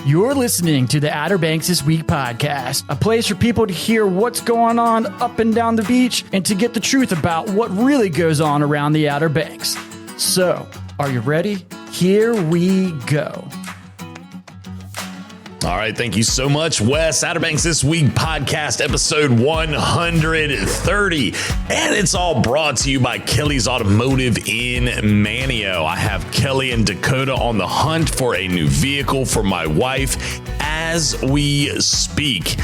You're listening to the Outer Banks This Week podcast, a place for people to hear what's going on up and down the beach and to get the truth about what really goes on around the Outer Banks. So, are you ready? Here we go. All right, thank you so much, Wes. Outer Banks This Week podcast, episode 130. And it's all brought to you by Kelly's Automotive in Manio. I have Kelly and Dakota on the hunt for a new vehicle for my wife as we speak.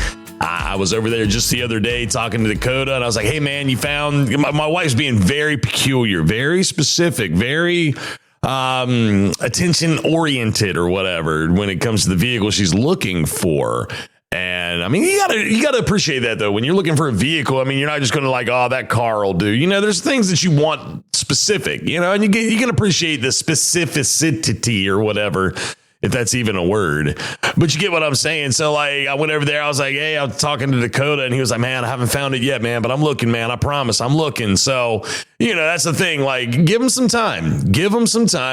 I was over there just the other day talking to Dakota, and I was like, hey, man, you found... My wife's being very peculiar, very specific, very... attention oriented or whatever when it comes to the vehicle she's looking for. And I mean, you gotta appreciate that though. When you're looking for a vehicle, I mean, you're not just going to like, oh, that car will do. You know, there's things that you want specific, you know, and you can appreciate the specificity or whatever, if that's even a word, but you get what I'm saying. So like, I went over there, I was like, hey, I was talking to Dakota, and he was like, man, I haven't found it yet, man, but I'm looking, man. I promise I'm looking. So, you know, that's the thing. Like, give them some time,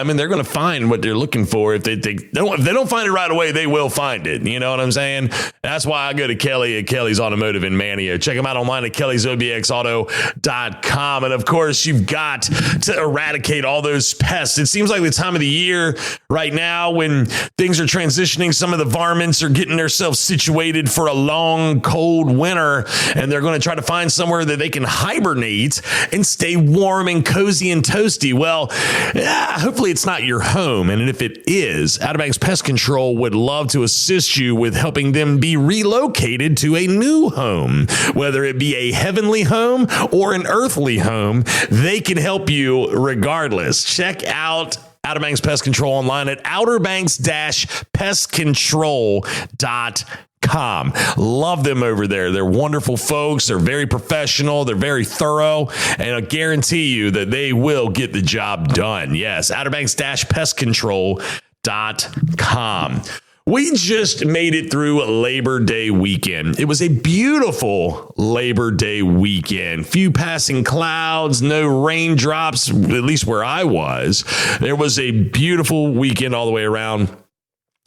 and they're going to find what they're looking for. If they don't find it right away, they will find it. You know what I'm saying? That's why I go to Kelly at Kelly's Automotive in Manio. Check them out online at kellysobxauto.com. And of course, you've got to eradicate all those pests. It seems like the time of the year right now when things are transitioning, some of the varmints are getting themselves situated for a long, cold winter, and they're going to try to find somewhere that they can hibernate and stay warm and cozy and toasty. Well, hopefully it's not your home. And if it is, Outer Banks Pest Control would love to assist you with helping them be relocated to a new home, whether it be a heavenly home or an earthly home. They can help you regardless. Check out Outer Banks Pest Control online at outerbanks-pestcontrol.com. Love them over there. They're wonderful folks. They're very professional. They're very thorough. And I guarantee you that they will get the job done. Yes, outerbanks-pestcontrol.com. We just made it through Labor Day weekend. It was a beautiful Labor Day weekend. Few passing clouds, no raindrops, at least where I was. There was a beautiful weekend all the way around.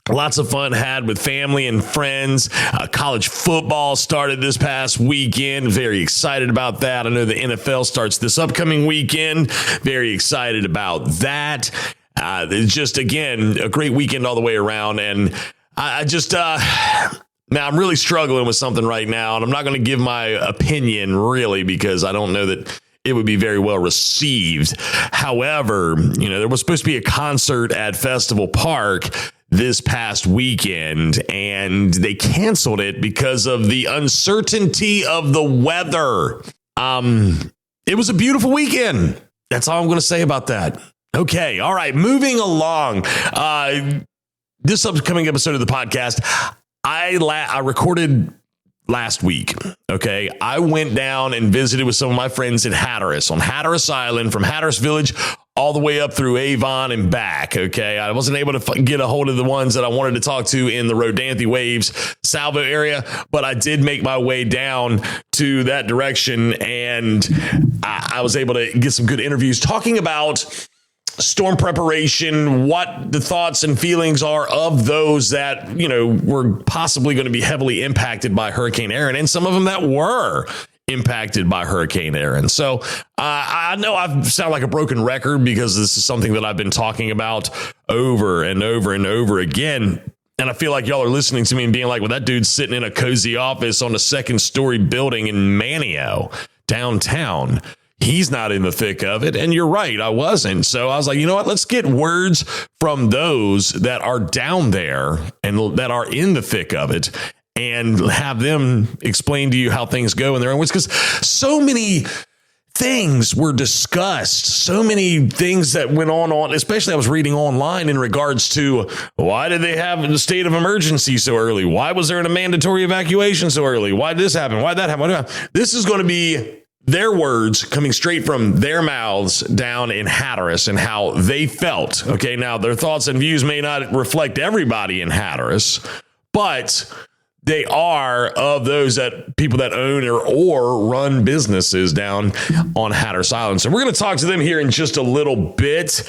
Lots of fun had with family and friends. College football started this past weekend. Very excited about that. I know the NFL starts this upcoming weekend. Very excited about that. It's just, again, a great weekend all the way around. And I just, now I'm really struggling with something right now. And I'm not going to give my opinion really, because I don't know that it would be very well received. However, you know, there was supposed to be a concert at Festival Park this past weekend, and they canceled it because of the uncertainty of the weather. It was a beautiful weekend. That's all I'm going to say about that. Okay. All right. Moving along. This upcoming episode of the podcast, I recorded last week. Okay. I went down and visited with some of my friends in Hatteras on Hatteras Island, from Hatteras Village all the way up through Avon and back. Okay. I wasn't able to get a hold of the ones that I wanted to talk to in the Rodanthe Waves, Salvo area, but I did make my way down to that direction, and I was able to get some good interviews talking about storm preparation, what the thoughts and feelings are of those that, you know, were possibly going to be heavily impacted by Hurricane Erin, and some of them that were impacted by Hurricane Erin. So I know I sound like a broken record because this is something that I've been talking about over and over and over again. And I feel like y'all are listening to me and being like, well, that dude's sitting in a cozy office on a second-story building in Manio, downtown. He's not in the thick of it. And you're right, I wasn't. So I was like, you know what? Let's get words from those that are down there and that are in the thick of it, and have them explain to you how things go in their own words. Because so many things were discussed, so many things that went on, especially I was reading online in regards to why did they have the state of emergency so early? Why was there a mandatory evacuation so early? Why did this happen? Why did that happen? This is going to be their words coming straight from their mouths down in Hatteras and how they felt. Okay, now their thoughts and views may not reflect everybody in Hatteras, but they are of those that people that own or run businesses down on Hatteras Island. So we're going to talk to them here in just a little bit.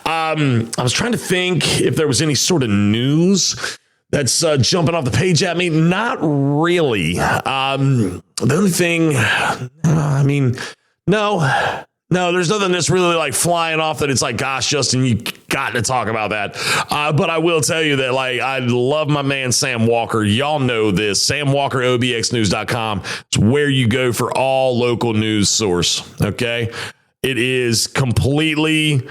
I was trying to think if there was any sort of news that's jumping off the page at me? Not really. The only thing, no, there's nothing that's really like flying off that it's like, gosh, Justin, you got to talk about that. But I will tell you that, like, I love my man, Sam Walker. Y'all know this. Sam Walker, obxnews.com. It's where you go for all local news source. Okay. It is completely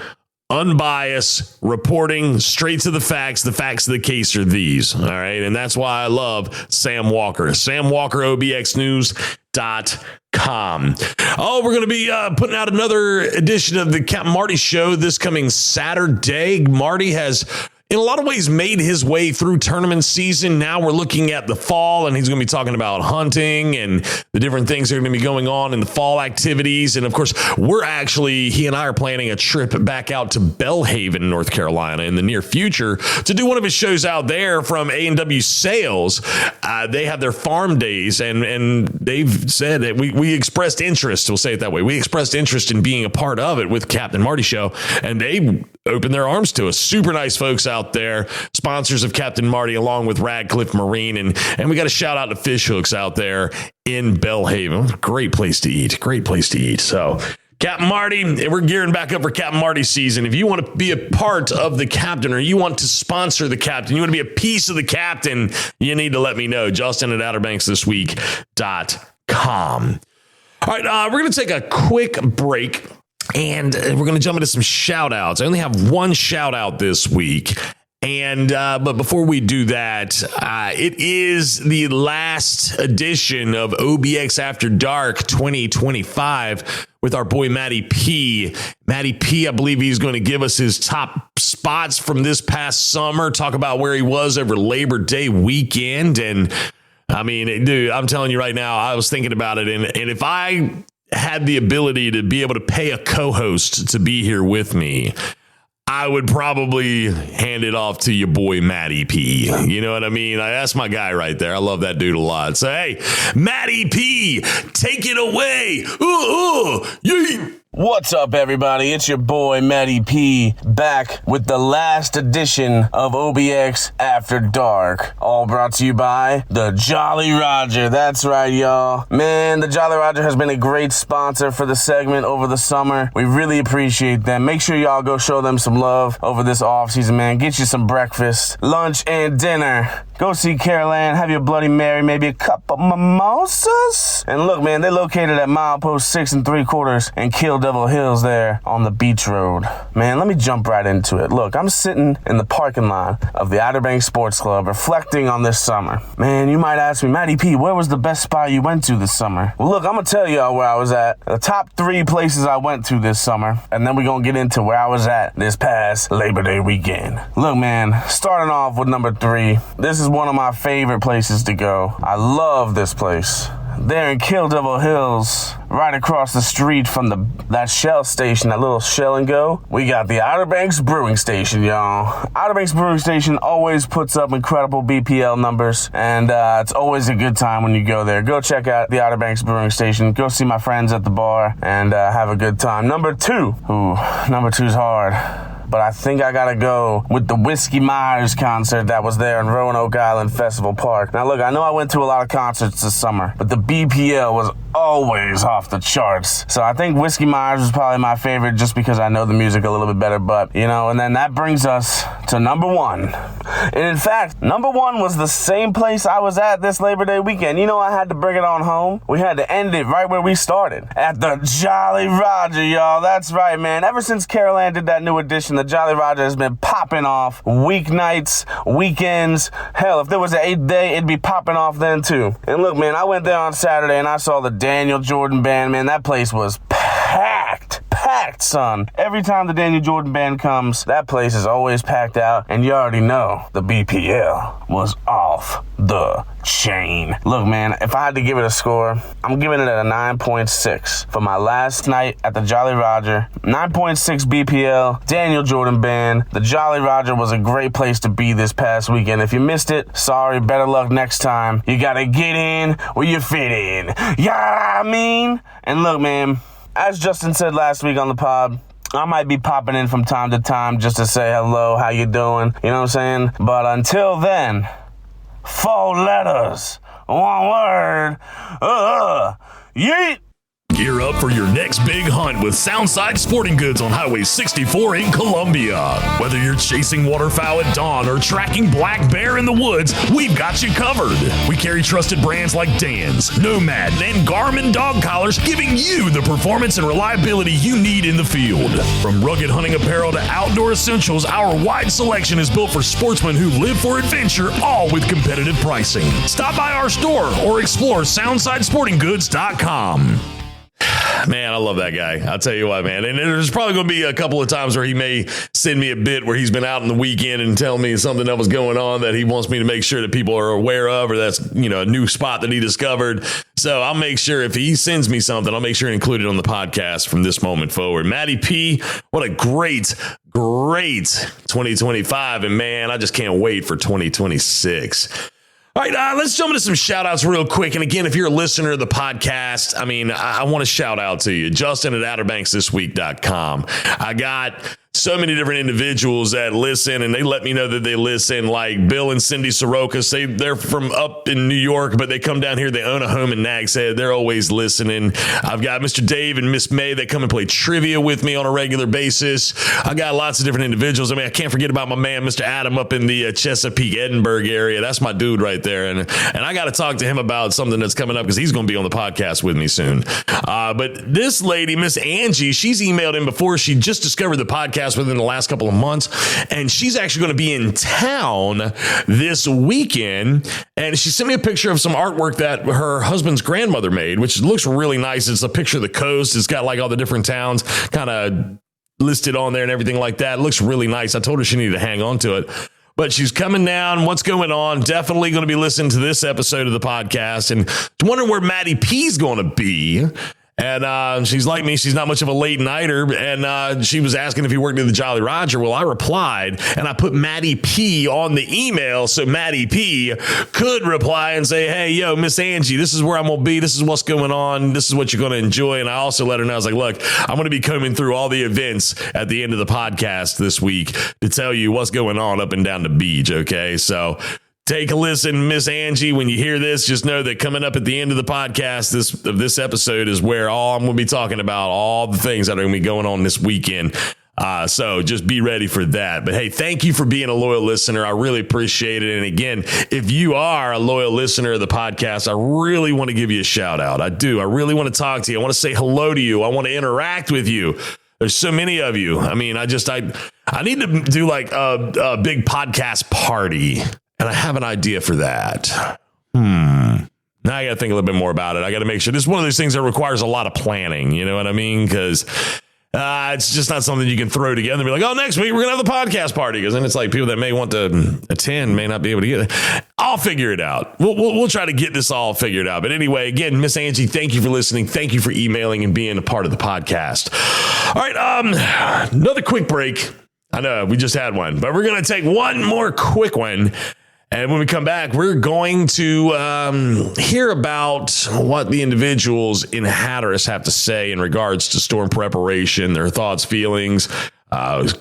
unbiased reporting, straight to the facts. The facts of the case are these. All right. And that's why I love Sam Walker. Sam Walker, obxnews.com. Oh, we're going to be putting out another edition of the Captain Marty Show this coming Saturday. Marty has, in a lot of ways, made his way through tournament season. Now we're looking at the fall, and he's going to be talking about hunting and the different things that are going to be going on in the fall activities. And of course, he and I are planning a trip back out to Belhaven, North Carolina in the near future to do one of his shows out there from A&W Sales. They have their farm days, and they've said that we expressed interest. We'll say it that way. We expressed interest in being a part of it with Captain Marty Show, and they opened their arms to us. Super nice folks out there, sponsors of Captain Marty, along with Radcliffe Marine. And we got a shout out to Fish Hooks out there in Belhaven. Great place to eat. Great place to eat. So Captain Marty, we're gearing back up for Captain Marty season. If you want to be a part of the Captain, or you want to sponsor the Captain, you want to be a piece of the Captain, you need to let me know. Justin at OuterBanksThisWeek.com. All right, we're going to take a quick break, and we're going to jump into some shout outs. I only have one shout out this week. But before we do that, it is the last edition of OBX After Dark 2025 with our boy Matty P. Matty P, I believe he's going to give us his top spots from this past summer, talk about where he was over Labor Day weekend. And I mean, dude, I'm telling you right now, I was thinking about it. And if I had the ability to be able to pay a co-host to be here with me, I would probably hand it off to your boy, Matty P. You know what I mean? That's my guy right there. I love that dude a lot. So, hey, Matty P, take it away. Yeet. What's up, everybody? It's your boy, Matty P, back with the last edition of OBX After Dark. All brought to you by the Jolly Roger. That's right, y'all. Man, the Jolly Roger has been a great sponsor for the segment over the summer. We really appreciate them. Make sure y'all go show them some love over this off season, man. Get you some breakfast, lunch, and dinner. Go see Carol Ann, have your Bloody Mary, maybe a cup of mimosas. And look, man, they're located at milepost 6 3/4 and Kill Devil Hills there on the beach road. Man, let me jump right into it. Look, I'm sitting in the parking lot of the Outer Banks Sports Club reflecting on this summer. Man, you might ask me, Matty P, where was the best spot you went to this summer? Well, look, I'm going to tell y'all where I was at. The top 3 places I went to this summer, and then we're going to get into where I was at this past Labor Day weekend. Look, man, starting off with number 3, this is one of my favorite places to go. I love this place. There in Kill Devil Hills, right across the street from that Shell station, that little Shell and Go, we got the Outer Banks Brewing Station, y'all. Outer Banks Brewing Station always puts up incredible BPL numbers, and it's always a good time when you go there. Go check out the Outer Banks Brewing Station. Go see my friends at the bar and have a good time. Number 2. Number 2's hard. But I think I gotta go with the Whiskey Myers concert that was there in Roanoke Island Festival Park. Now look, I know I went to a lot of concerts this summer, but the BPL was always off the charts. So I think Whiskey Myers was probably my favorite just because I know the music a little bit better. But, you know, and then that brings us to number 1. And in fact, number 1 was the same place I was at this Labor Day weekend. You know, I had to bring it on home. We had to end it right where we started, at the Jolly Roger, y'all. That's right, man. Ever since Carol Ann did that new edition, the Jolly Roger has been popping off weeknights, weekends. Hell, if there was an 8th day, it'd be popping off then too. And look, man, I went there on Saturday and I saw the Daniel Jordan Band. Man, that place was packed, son. Every time the Daniel Jordan Band comes, that place is always packed out. And you already know the BPL was off the chain. Look, man, if I had to give it a score, I'm giving it a 9.6 for my last night at the Jolly Roger. 9.6 BPL, Daniel Jordan Band. The Jolly Roger was a great place to be this past weekend. If you missed it, sorry, better luck next time. You gotta get in where you fit in. Yeah, I mean? And look, man, as Justin said last week on the pod, I might be popping in from time to time just to say hello, how you doing? You know what I'm saying? But until then, 4 letters. 1 word. Yeet. Gear up for your next big hunt with Soundside Sporting Goods on Highway 64 in Columbia. Whether you're chasing waterfowl at dawn or tracking black bear in the woods, we've got you covered. We carry trusted brands like Dan's, Nomad, and Garmin dog collars, giving you the performance and reliability you need in the field. From rugged hunting apparel to outdoor essentials, our wide selection is built for sportsmen who live for adventure, all with competitive pricing. Stop by our store or explore SoundsideSportingGoods.com. Man, I love that guy. I'll tell you what, man. And there's probably going to be a couple of times where he may send me a bit where he's been out in the weekend and tell me something that was going on that he wants me to make sure that people are aware of, or that's, a new spot that he discovered. So I'll make sure if he sends me something, I'll make sure to include it on the podcast from this moment forward. Matty P, what a great 2025. And man, I just can't wait for 2026. All right, let's jump into some shout outs real quick. And again, if you're a listener of the podcast, I want to shout out to you. Justin at OuterBanksThisWeek.com. I got so many different individuals that listen, and they let me know that they listen, like Bill and Cindy Soroka. Say they're from up in New York, but they come down here. They own a home in Nags Head. They're always listening. I've got Mr. Dave and Miss May that come and play trivia with me on a regular basis. I got lots of different individuals. I can't forget about my man, Mr. Adam, up in the Chesapeake, Edinburgh area. That's my dude right there. And I got to talk to him about something that's coming up because he's going to be on the podcast with me soon. But this lady, Miss Angie, she's emailed in before. She just discovered the podcast within the last couple of months, and she's actually going to be in town this weekend, and she sent me a picture of some artwork that her husband's grandmother made, which looks really nice. It's a picture of the coast. It's got like all the different towns kind of listed on there and everything like that. It looks really nice. I told her she needed to hang on to it. But she's coming down. What's going on? Definitely going to be listening to this episode of the podcast and wondering where Matty P's going to be. And she's like me. She's not much of a late nighter. And she was asking if he worked at the Jolly Roger. Well, I replied and I put Matty P on the email so Matty P could reply and say, hey, yo, Miss Angie, this is where I'm going to be. This is what's going on. This is what you're going to enjoy. And I also let her know, I was like, look, I'm going to be combing through all the events at the end of the podcast this week to tell you what's going on up and down the beach. OK, so take a listen, Miss Angie. When you hear this, just know that coming up at the end of the podcast, this episode is where I'm going to be talking about all the things that are going to be going on this weekend. So just be ready for that. But hey, thank you for being a loyal listener. I really appreciate it. And again, if you are a loyal listener of the podcast, I really want to give you a shout out. I do. I really want to talk to you. I want to say hello to you. I want to interact with you. There's so many of you. I need to do like a big podcast party. And I have an idea for that. Now I got to think a little bit more about it. I got to make sure. This is one of those things that requires a lot of planning. You know what I mean? Because it's just not something you can throw together and be like, oh, next week we're going to have the podcast party. Because then it's like people that may want to attend may not be able to get it. I'll figure it out. We'll try to get this all figured out. But anyway, again, Miss Angie, thank you for listening. Thank you for emailing and being a part of the podcast. All right. Another quick break. I know we just had one, but we're going to take one more quick one. And when we come back, we're going to hear about what the individuals in Hatteras have to say in regards to storm preparation, their thoughts, feelings,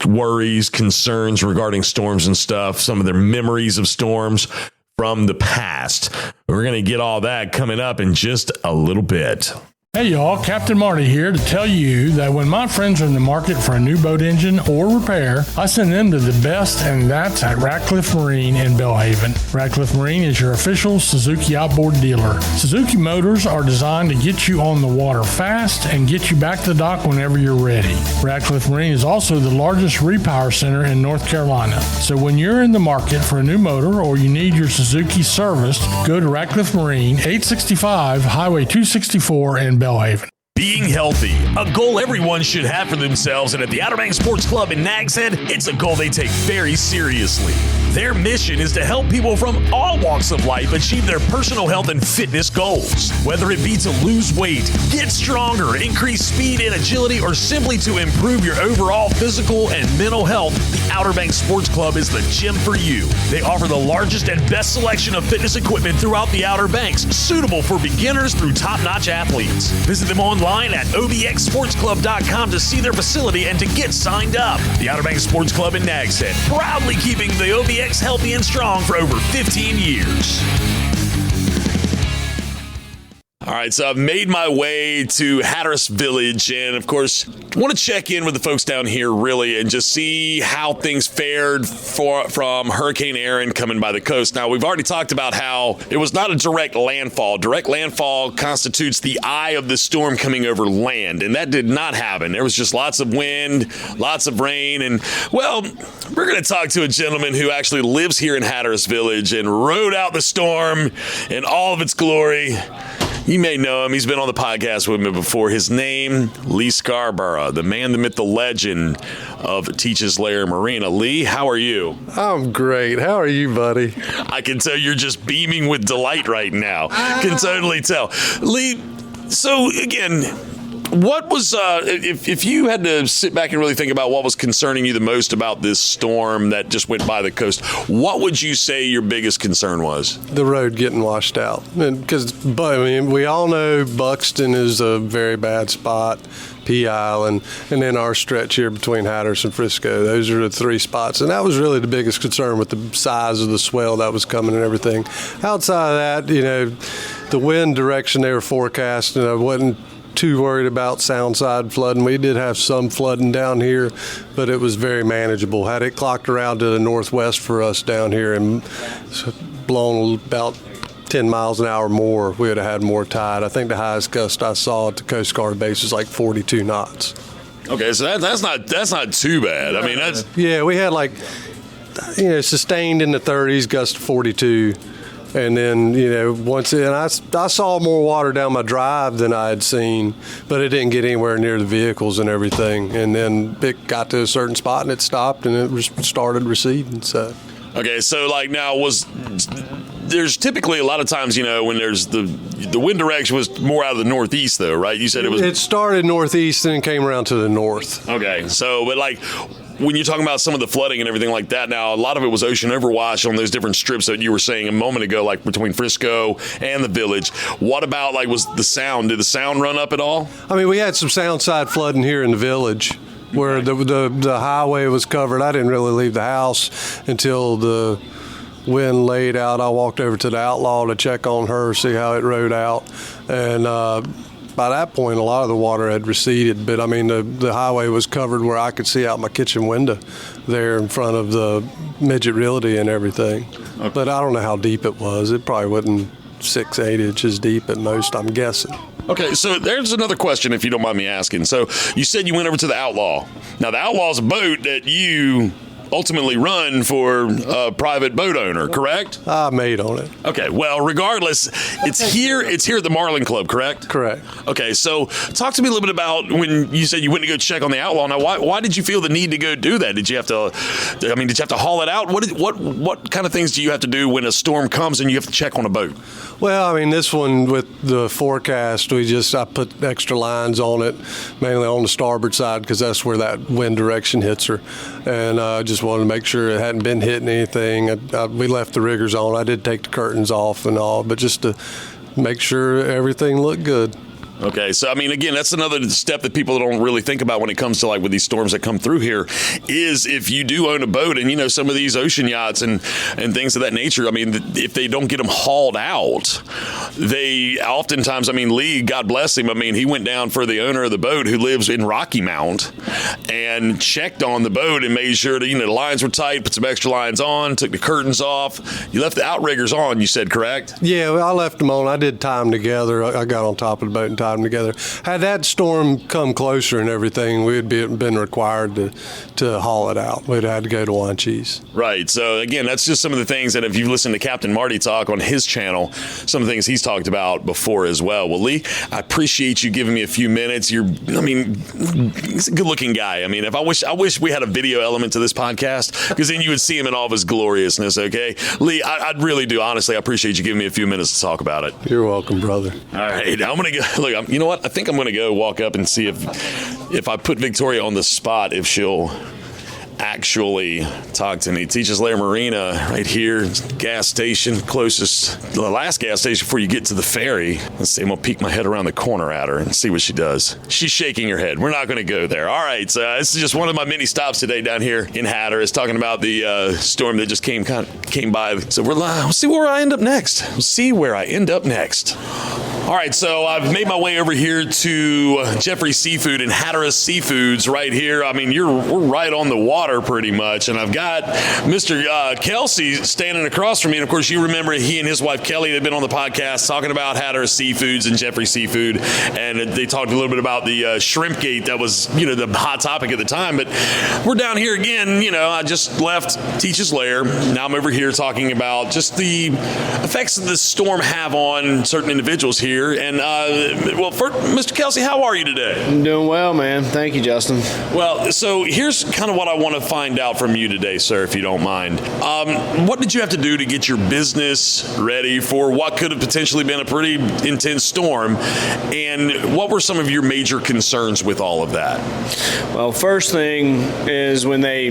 worries, concerns regarding storms and stuff, some of their memories of storms from the past. We're going to get all that coming up in just a little bit. Hey y'all, Captain Marty here to tell you that when my friends are in the market for a new boat engine or repair, I send them to the best, and that's at Radcliffe Marine in Belhaven. Radcliffe Marine is your official Suzuki outboard dealer. Suzuki motors are designed to get you on the water fast and get you back to the dock whenever you're ready. Radcliffe Marine is also the largest repower center in North Carolina. So when you're in the market for a new motor or you need your Suzuki serviced, go to Radcliffe Marine, 865 Highway 264 in Belhaven. Being healthy, a goal everyone should have for themselves, and at the Outer Banks Sports Club in Nags Head, it's a goal they take very seriously. Their mission is to help people from all walks of life achieve their personal health and fitness goals. Whether it be to lose weight, get stronger, increase speed and agility, or simply to improve your overall physical and mental health, the Outer Banks Sports Club is the gym for you. They offer the largest and best selection of fitness equipment throughout the Outer Banks, suitable for beginners through top-notch athletes. Visit them online at obxsportsclub.com to see their facility and to get signed up. The Outer Banks Sports Club in Nags Head, proudly keeping the OBX OBX healthy and strong for over 15 years. All right, so I've made my way to Hatteras Village, and of course, want to check in with the folks down here, really, and just see how things fared from Hurricane Erin coming by the coast. Now, we've already talked about how it was not a direct landfall. Direct landfall constitutes the eye of the storm coming over land, and that did not happen. There was just lots of wind, lots of rain, and, well, we're going to talk to a gentleman who actually lives here in Hatteras Village and rode out the storm in all of its glory. You may know him. He's been on the podcast with me before. His name, Lee Scarborough, the man, the myth, the legend of Teach's Lair Marina. Lee, how are you? I'm great. How are you, buddy? I can tell you're just beaming with delight right now. Can totally tell. Lee, so again, what was, if you had to sit back and really think about what was concerning you the most about this storm that just went by the coast, what would you say your biggest concern was? The road getting washed out. But I mean, we all know Buxton is a very bad spot, Pea Island, and then our stretch here between Hatteras and Frisco. Those are the three spots. And that was really the biggest concern with the size of the swell that was coming and everything. Outside of that, the wind direction they were forecasting, I wasn't too worried about Soundside flooding. We did have some flooding down here, but it was very manageable. Had it clocked around to the northwest for us down here and blown about 10 miles an hour more, we would have had more tide. I think the highest gust I saw at the Coast Guard base was like 42 knots. Okay, so that's not too bad. I mean, that's... Yeah, we had sustained in the 30s, gust 42. And then, I saw more water down my drive than I had seen, but it didn't get anywhere near the vehicles and everything. And then it got to a certain spot and it stopped and it started receding. So. Okay, so now there's typically a lot of times, when there's the wind direction was more out of the northeast though, right? You said it was. It started northeast and came around to the north. Okay, so but when you're talking about some of the flooding and everything like that, now a lot of it was ocean overwash on those different strips that you were saying a moment ago, between Frisco and the village. What about was the sound? Did the sound run up at all? I mean, we had some Soundside flooding here in the village where the highway was covered. I didn't really leave the house until the wind laid out. I walked over to the Outlaw to check on her, see how it rode out, and by that point, a lot of the water had receded, but I mean, the highway was covered where I could see out my kitchen window there in front of the Midget Realty and everything. Okay. But I don't know how deep it was. It probably wasn't 6-8 inches deep at most, I'm guessing. Okay, so there's another question, if you don't mind me asking. So you said you went over to the Outlaw. Now, the Outlaw's a boat that you ultimately run for a private boat owner, correct? I made on it. Okay, well, regardless, it's here at the Marlin Club, correct? Correct. Okay, so talk to me a little bit about when you said you went to go check on the Outlaw. Now, why did you feel the need to go do that? Did you have to haul it out? What kind of things do you have to do when a storm comes and you have to check on a boat? Well, I mean, this one with the forecast, I put extra lines on it, mainly on the starboard side because that's where that wind direction hits her. And I just wanted to make sure it hadn't been hitting anything. We left the riggers on. I did take the curtains off and all, but just to make sure everything looked good. Okay, so I mean, again, that's another step that people don't really think about when it comes to with these storms that come through here, is if you do own a boat and some of these ocean yachts and things of that nature, I mean, if they don't get them hauled out, they oftentimes, I mean, Lee, God bless him, I mean, he went down for the owner of the boat who lives in Rocky Mount and checked on the boat and made sure that, the lines were tight, put some extra lines on, took the curtains off. You left the outriggers on, you said, correct? Yeah, well, I left them on. I did tie them together. I got on top of the boat and tied them together. Had that storm come closer and everything, we'd been required to haul it out. We'd had to go to Wanchese. Right. So again, that's just some of the things that if you've listened to Captain Marty talk on his channel, some of the things he's talked about before as well. Well, Lee, I appreciate you giving me a few minutes. He's a good-looking guy. I mean, I wish we had a video element to this podcast, because then you would see him in all of his gloriousness. Okay, Lee, I really do. Honestly, I appreciate you giving me a few minutes to talk about it. You're welcome, brother. All right, I'm gonna go. Look, you know what? I think I'm going to go walk up and see if I put Victoria on the spot, if she'll actually talk to me. Teaches Lair Marina right here, gas station, the last gas station before you get to the ferry. Let's see, I'm going to peek my head around the corner at her and see what she does. She's shaking her head. We're not going to go there. All right, so this is just one of my many stops today down here in Hatteras, talking about the storm that just came by. So we'll see where I end up next. All right, so I've made my way over here to Jeffrey's Seafood and Hatteras Seafoods right here. I mean, we're right on the water pretty much, and I've got Mr. Kelsey standing across from me. And of course, you remember he and his wife Kelly, they've been on the podcast talking about Hatteras Seafoods and Jeffrey's Seafood, and they talked a little bit about the shrimp gate that was, the hot topic at the time. But we're down here again. I just left Teach's Lair. Now I'm over here talking about just the effects that the storm have on certain individuals here. And, first, Mr. Kelsey, how are you today? I'm doing well, man. Thank you, Justin. Well, so here's kind of what I want to find out from you today, sir, if you don't mind. What did you have to do to get your business ready for what could have potentially been a pretty intense storm? And what were some of your major concerns with all of that? Well, first thing is when they,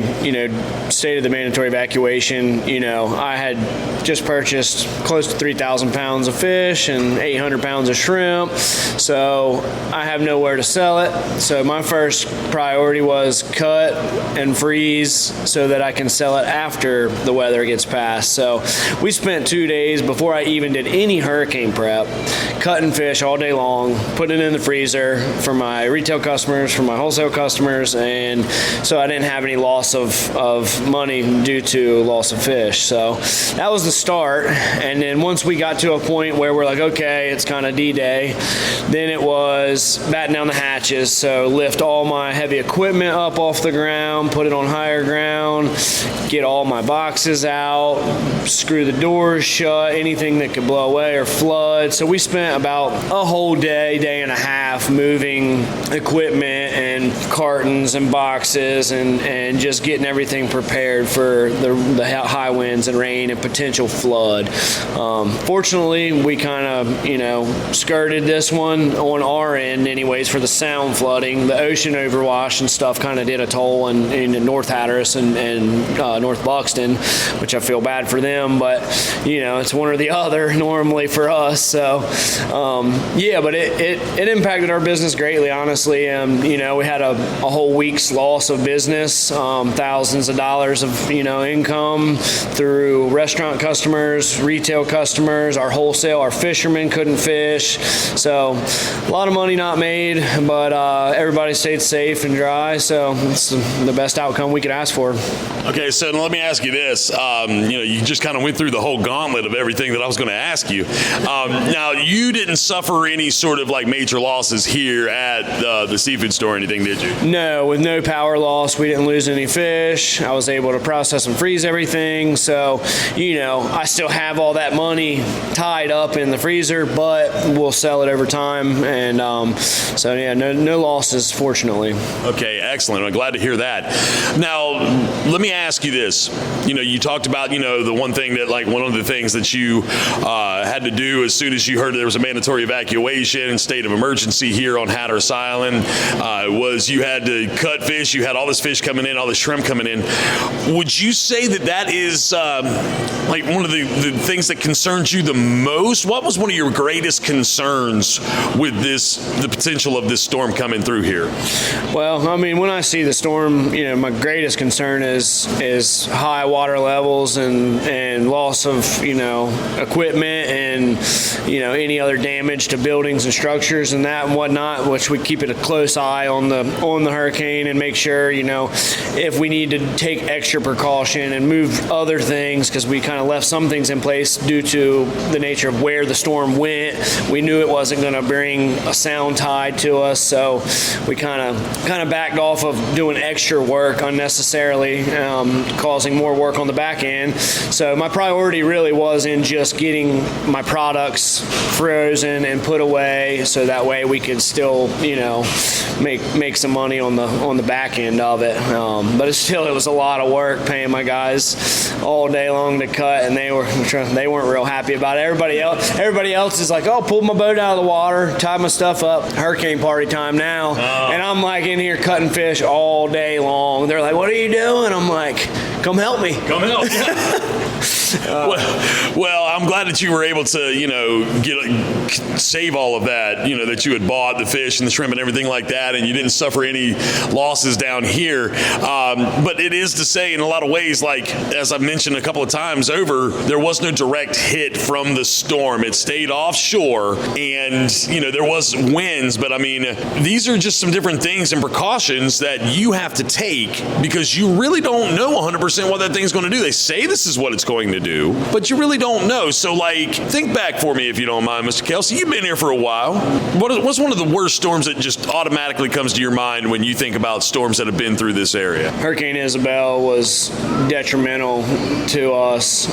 stated the mandatory evacuation, I had just purchased close to 3,000 pounds of fish and 800 pounds of shrimp, so I have nowhere to sell it. So my first priority was cut and freeze so that I can sell it after the weather gets past. So we spent 2 days before I even did any hurricane prep, cutting fish all day long, putting it in the freezer for my retail customers, for my wholesale customers, and so I didn't have any loss of money due to loss of fish. So that was the start. And then once we got to a point where we're like, okay, it's kind of D-Day, then it was batten down the hatches. So lift all my heavy equipment up off the ground, put it on higher ground, get all my boxes out, screw the doors shut, anything that could blow away or flood. So we spent about a whole day and a half moving equipment and cartons and boxes and just getting everything prepared for the high winds and rain and potential flood. Fortunately, we kind of, skirted this one on our end anyways for the sound flooding. The ocean overwash and stuff kind of did a toll in North Hatteras and North Buxton, which I feel bad for them, but it's one or the other normally for us. So but it impacted our business greatly, honestly. We had a whole week's loss of business, thousands of dollars of income through restaurant customers, retail customers, our wholesale, our fishermen couldn't fish. So a lot of money not made, but everybody stayed safe and dry. So it's the best outcome we could ask for. Okay, so let me ask you this. You just kind of went through the whole gauntlet of everything that I was going to ask you. Now, you didn't suffer any sort of major losses here at the seafood store or anything, did you? No, with no power loss, we didn't lose any fish. I was able to process and freeze everything. So, I still have all that money tied up in the freezer, but we'll sell it over time. And no losses, fortunately. Okay, excellent. I'm glad to hear that. Now, let me ask you this. You talked about, the one thing that, one of the things that you had to do as soon as you heard there was a mandatory evacuation and state of emergency here on Hatteras Island was you had to cut fish. You had all this fish coming in, all this shrimp coming in. Would you say that is one of the things that concerns you the most? What was one of your greatest concerns with the potential of this storm coming through here? Well, when I see the storm, my greatest concern is high water levels and loss of, equipment and, any other damage to buildings and structures and that and whatnot, which we keep it a close eye on the hurricane and make sure, if we need to take extra precaution and move other things, because we kind of left some things in place due to the nature of where the storm went. We knew it wasn't going to bring a sound tide to us, so we kind of backed off of doing extra work unnecessarily, causing more work on the back end. So my priority really was in just getting my of products frozen and put away, so that way we could still, make some money on the back end of it. But it was a lot of work paying my guys all day long to cut, and they weren't real happy about it. Everybody else is like, oh, pulled my boat out of the water, tied my stuff up, hurricane party time now. And I'm like in here cutting fish all day long. They're like, what are you doing? I'm like, come help me. Come help. Well, I'm glad that you were able to, save all of that, that you had bought the fish and the shrimp and everything like that, and you didn't suffer any losses down here. But it is to say, in a lot of ways, like, as I've mentioned a couple of times over, there was no direct hit from the storm. It stayed offshore, and, there was winds, but I mean, these are just some different things and precautions that you have to take because you really don't know 100% what that thing's going to do. They say this is what it's going to do, but you really don't know. So, think back for me, if you don't mind, Mr. Kelsey. You've been here for a while. What's one of the worst storms that just automatically comes to your mind when you think about storms that have been through this area? Hurricane Isabel was detrimental to us.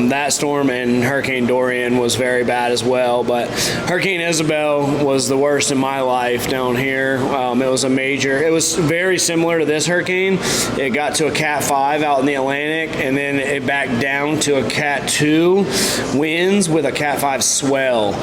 That storm and Hurricane Dorian was very bad as well, but Hurricane Isabel was the worst in my life down here. It was very similar to this hurricane. It got to a Cat 5 out in the Atlantic, and then it backed down to a Cat 2 winds with a Cat 5 swell,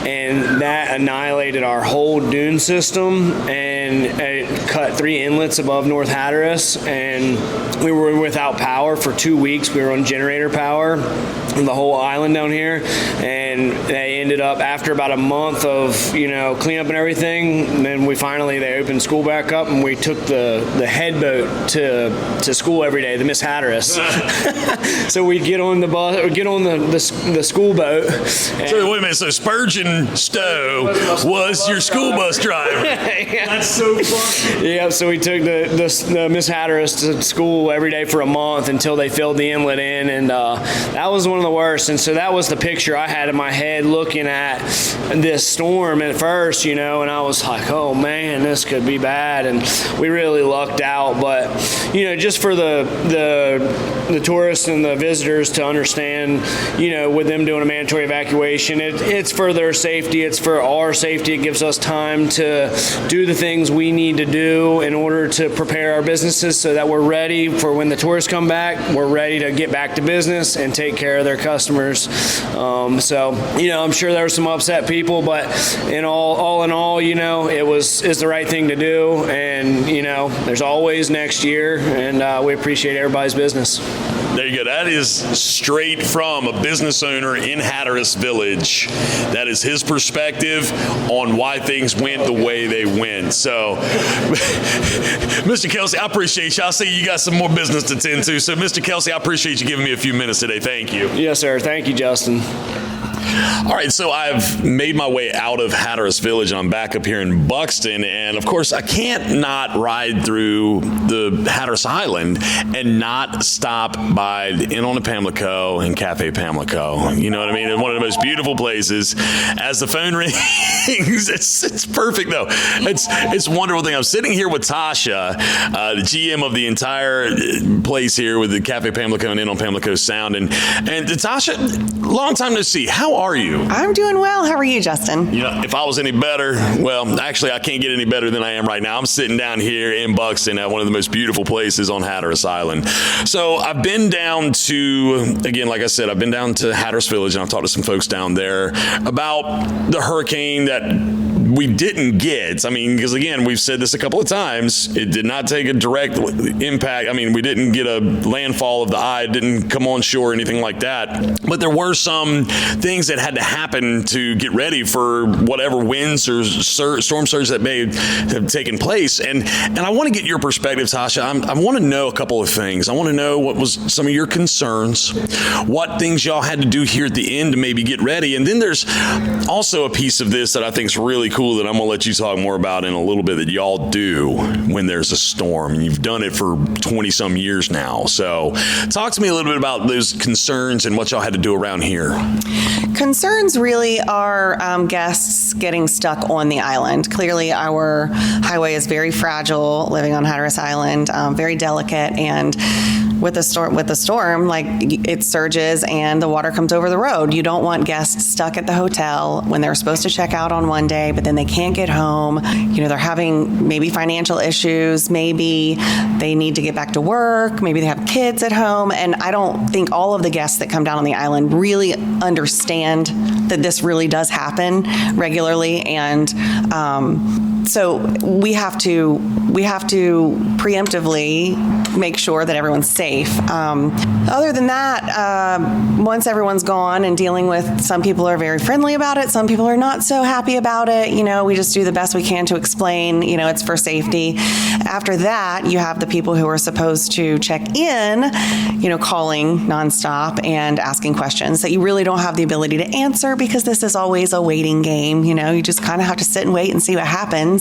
and that annihilated our whole dune system, and it cut 3 inlets above North Hatteras, and we were without power for 2 weeks. We were on generator power on the whole island down here, and they ended up, after about a month of cleanup and everything, then they opened school back up, and we took the head boat to school every day, the Miss Hatteras. So we'd get on the bus, or get on the school boat. So wait a minute. So Spurgeon Stowe was your school bus driver. Yeah. That's so funny. Yeah. So we took the Miss Hatteras to school every day for a month until they filled the inlet in, and that was one of the worst. And so that was the picture I had in my head looking at this storm at first, and I was like, oh man, this could be bad. And we really lucked out, but just for the tourists and the visitors to understand, with them doing a mandatory evacuation, it's for their safety, it's for our safety. It gives us time to do the things we need to do in order to prepare our businesses so that we're ready for when the tourists come back. We're ready to get back to business and take care of their customers. I'm sure there were some upset people, but all in all, it's the right thing to do, and there's always next year, and we appreciate everybody's business. There you go. That is straight from a business owner in Hatteras Village. That is his perspective on why things went the way they went. So, Mr. Kelsey, I appreciate you. I see you got some more business to tend to. So, Mr. Kelsey, I appreciate you giving me a few minutes today. Thank you. Yes, sir. Thank you, Justin. All right, so I've made my way out of Hatteras Village, and I'm back up here in Buxton, and of course I can't not ride through the Hatteras Island and not stop by the Inn on the Pamlico and Cafe Pamlico. You know what I mean? It's one of the most beautiful places. As the phone rings, it's perfect though. It's a wonderful thing. I'm sitting here with Tasha, the GM of the entire place here with the Cafe Pamlico and Inn on Pamlico Sound, and Tasha, long time no see. How are you? I'm doing well. How are you, Justin? If I was any better, well, actually, I can't get any better than I am right now. I'm sitting down here in Buxton at one of the most beautiful places on Hatteras Island. So I've been down to, again, like I said, I've been down to Hatteras Village, and I've talked to some folks down there about the hurricane that we didn't get. I mean, because again, we've said this a couple of times, it did not take a direct impact. I mean, we didn't get a landfall of the eye, it didn't come on shore or anything like that. But there were some things that had to happen to get ready for whatever winds or storm surge that may have taken place. And I want to get your perspective, Tasha. I want to know a couple of things. I want to know what was some of your concerns, what things y'all had to do here at the end to maybe get ready. And then there's also a piece of this that I think is really cool cool that I'm going to let you talk more about in a little bit that y'all do when there's a storm. And you've done it for 20 some years now. So talk to me a little bit about those concerns and what y'all had to do around here. Concerns really are guests getting stuck on the island. Clearly, our highway is very fragile, living on Hatteras Island, very delicate, and with the storm, like it surges and the water comes over the road. You don't want guests stuck at the hotel when they're supposed to check out on one day, but then they can't get home. They're having maybe financial issues, maybe they need to get back to work, maybe they have kids at home, and I don't think all of the guests that come down on the island really understand that this really does happen regularly, and so we have to preemptively make sure that everyone's safe. Other than that, once everyone's gone and dealing with, some people are very friendly about it, some people are not so happy about it. We just do the best we can to explain, it's for safety. After that, you have the people who are supposed to check in, calling nonstop and asking questions that you really don't have the ability to answer because this is always a waiting game. You just kind of have to sit and wait and see what happens.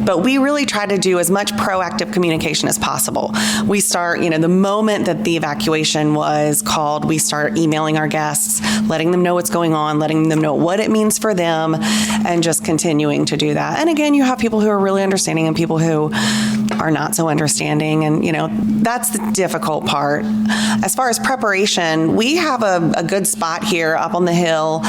But we really try to do as much proactive communication as possible. We start, the moment that the evacuation was called, we start emailing our guests, letting them know what's going on, letting them know what it means for them, and just continuing to do that. And again, you have people who are really understanding and people who are not so understanding, and that's the difficult part. As far as preparation, we have a good spot here up on the hill.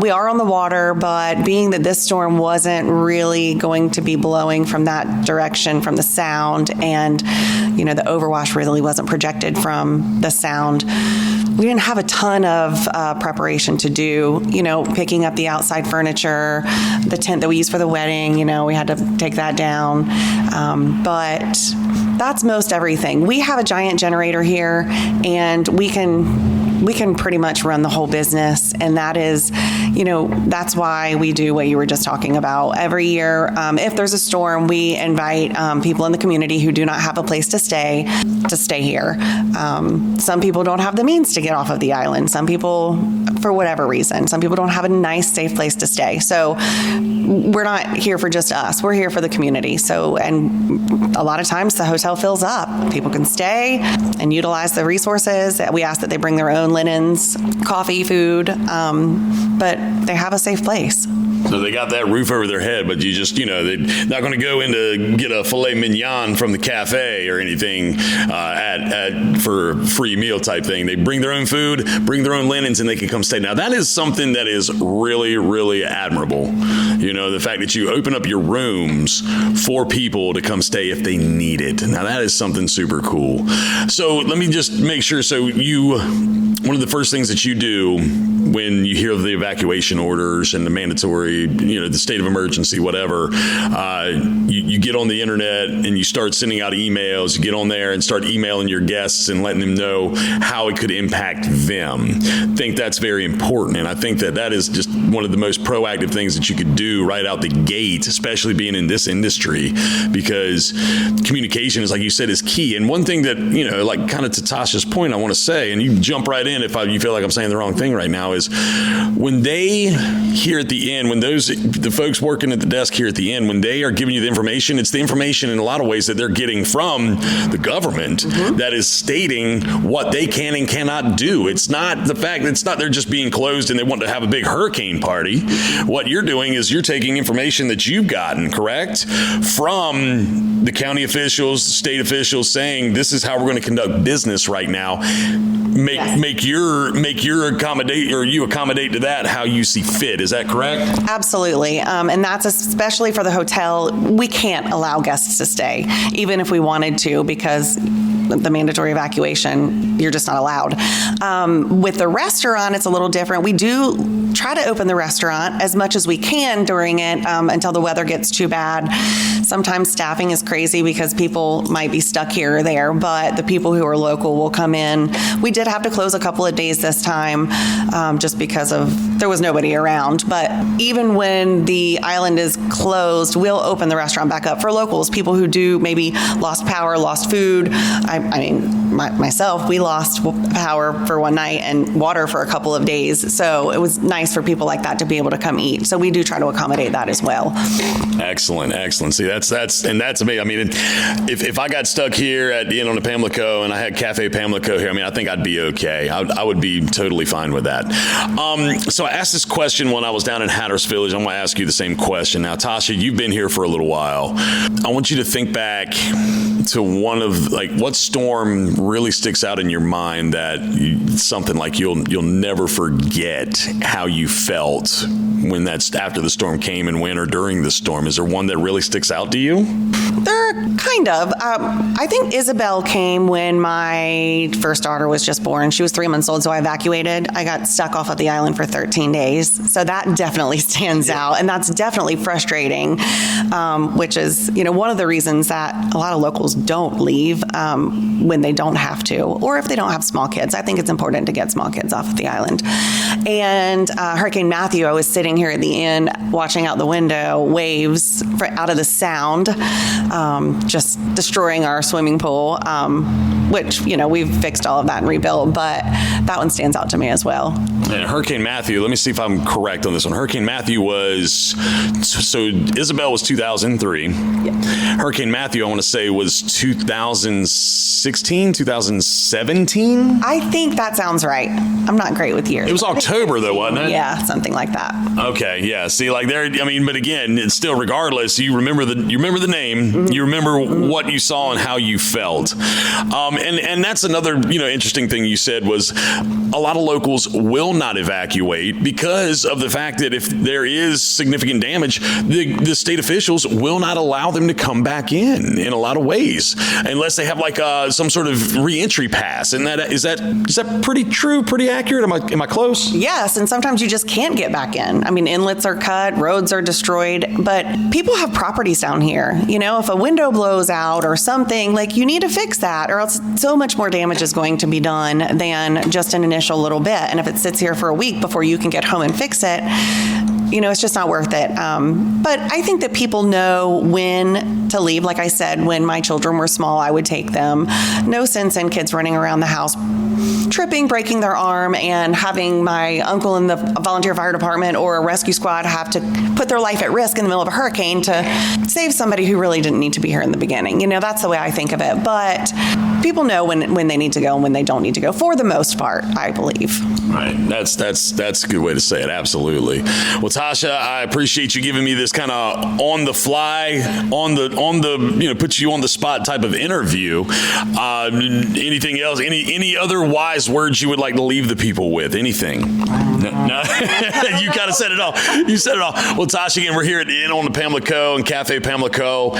We are on the water, but being that this storm wasn't really going to be blowing from that direction from the sound, and the overwash really wasn't projected from the sound, we didn't have a ton of preparation to do, picking up the outside furniture, the tent that we used for the wedding, we had to take that down. But that's most everything. We have a giant generator here, and we can pretty much run the whole business. And that is, that's why we do what you were just talking about. Every year, if there's a storm, we invite people in the community who do not have a place to stay here. Some people don't have the means to get off of the island. Some people, for whatever reason, some people don't have a nice, safe place to stay. So we're not here for just us. We're here for the community. So, and a lot of times the hotel fills up. People can stay and utilize the resources. We ask that they bring their own linens, coffee, food, but they have a safe place. So they got that roof over their head, but you just, they're not going to go in to get a filet mignon from the cafe or anything for a free meal type thing. They bring their own food, bring their own linens, and they can come stay. Now, that is something that is really, really admirable. The fact that you open up your rooms for people to come stay if they need it. Now, that is something super cool. So let me just make sure. So one of the first things that you do when you hear the evacuation orders and the mandatory, the state of emergency, whatever, you get on the internet and you start sending out emails. You get on there and start emailing your guests and letting them know how it could impact them. I think that's very important. And I think that is just one of the most proactive things that you could do right out the gate, especially being in this industry, because communication is, like you said, is key. And one thing that, like kind of to Tasha's point, I want to say, and you jump right in if you feel like I'm saying the wrong thing right now, is when they here at the end, when the folks working at the desk here at the end, when they are giving you the information, it's the information in a lot of ways that they're getting from the government that is stating what they can and cannot do. It's not the fact that they're just being closed and they want to have a big hurricane party. What you're doing is you're taking information that you've gotten, correct, from the county officials, the state officials, saying this is how we're going to conduct business right now. Make your accommodate, or you accommodate to that how you see fit. Is that correct? Absolutely. And that's especially for the hotel. We can't allow guests to stay, even if we wanted to, because the mandatory evacuation, you're just not allowed. With the restaurant, it's a little different. We do try to open the restaurant as much as we can during it until the weather gets too bad. Sometimes staffing is crazy because people might be stuck here or there, but the people who are local will come in. We did have to close a couple of days this time just because there was nobody around. But even when the island is closed, we'll open the restaurant back up for locals, people who do maybe lost power, lost food. I myself, we lost power for one night and water for a couple of days. So it was nice for people like that to be able to come eat. So we do try to accommodate that as well. Excellent. See, that's me. I mean, if I got stuck here at the Inn on the Pamlico and I had Cafe Pamlico here, I mean, I think I'd be okay. I would be totally fine with that. So I asked this question when I was down in Hatteras Village. I'm going to ask you the same question. Now, Tasha, you've been here for a little while. I want you to think back to one of, like, what storm really sticks out in your mind that something like you'll never forget how you felt when that's after the storm came and when or during the storm. Is there one that really sticks out to you? There kind of. I think Isabel came when my first daughter was just born. She was 3 months old, so I evacuated. I got stuck off of the island for 13 days. So that definitely stands out, and that's definitely frustrating, which is, one of the reasons that a lot of locals don't leave when they don't have to, or if they don't have small kids. I think it's important to get small kids off of the island. And Hurricane Matthew, I was sitting here at the inn watching out the window, waves out of the sound, just destroying our swimming pool, which, we've fixed all of that and rebuilt, but that one stands out to me as well. And Hurricane Matthew, let me see if I'm correct on this one. Hurricane Matthew was, so Isabel was 2003. Yeah. Hurricane Matthew, I want to say, was 2016, 2017? I think that sounds right. I'm not great with years. It was October, though, wasn't it? Yeah, something like that. Okay, yeah. See, like there, I mean, but again, it's still, regardless, you remember the name, mm-hmm. You remember what you saw and how you felt. And that's another, interesting thing you said was a lot of locals will not evacuate because of the fact that if there is significant damage, the state officials will not allow them to come back in a lot of ways unless they have like some sort of reentry pass. And is that pretty true, pretty accurate? Am I close? Yes, and sometimes you just can't get back in. I mean, inlets are cut, roads are destroyed, but people have properties down here. If a window blows out or something, like, you need to fix that, or else so much more damage is going to be done than just an initial little bit. And if it sits here for a week before you can get home and fix it, it's just not worth it. But I think that people know when to leave. Like I said, when my children were small, I would take them. No sense in kids running around the house, tripping, breaking their arm, and having my uncle in the volunteer fire department or a rescue squad have to put their life at risk in the middle of a hurricane to save somebody who really didn't need to be here in the beginning. That's the way I think of it. But people know when they need to go and when they don't need to go, for the most part, I believe. Right. That's a good way to say it. Absolutely. Well, Tasha, I appreciate you giving me this kind of on the fly, put you on the spot type of interview. Anything else? Any other wise words you would like to leave the people with? Anything? No. You kind of said it all. You said it all. Well, Tasha, again, we're here at the Inn on the Pamlico and Cafe Pamlico.